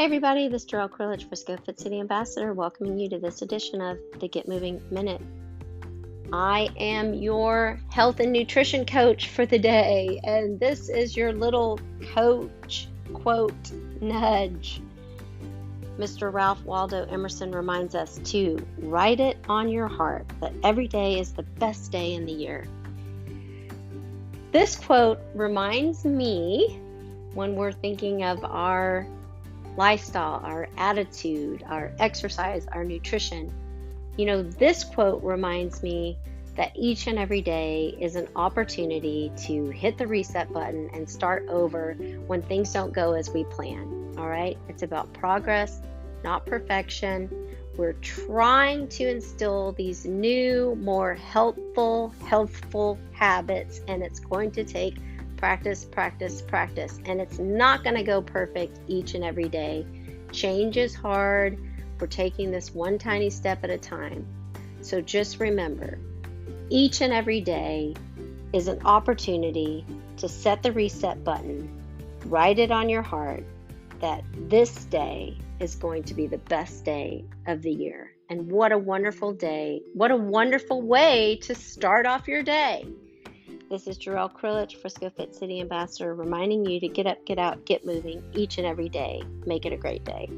Hey everybody, this is Gerryl Krilic, Frisco Fit City Ambassador, welcoming you to this edition of the Get Moving Minute. I am your health and nutrition coach for the day, and this is your little coach quote nudge. Mr. Ralph Waldo Emerson reminds us to write it on your heart that every day is the best day in the year. This quote reminds me when we're thinking of our lifestyle, our attitude, our exercise, our nutrition. This quote reminds me that each and every day is an opportunity to hit the reset button and start over when things don't go as we plan. All right? It's about progress, not perfection. We're trying to instill these new, more healthful habits, and it's going to take practice, and it's not going to go perfect each and every day. Change is hard. We're taking this one tiny step at a time. So just remember, each and every day is an opportunity to set the reset button, write it on your heart that this day is going to be the best day of the year. And what a wonderful day. What a wonderful way to start off your day. This is Gerryl Krilic, Frisco Fit City Ambassador, reminding you to get up, get out, get moving each and every day. Make it a great day.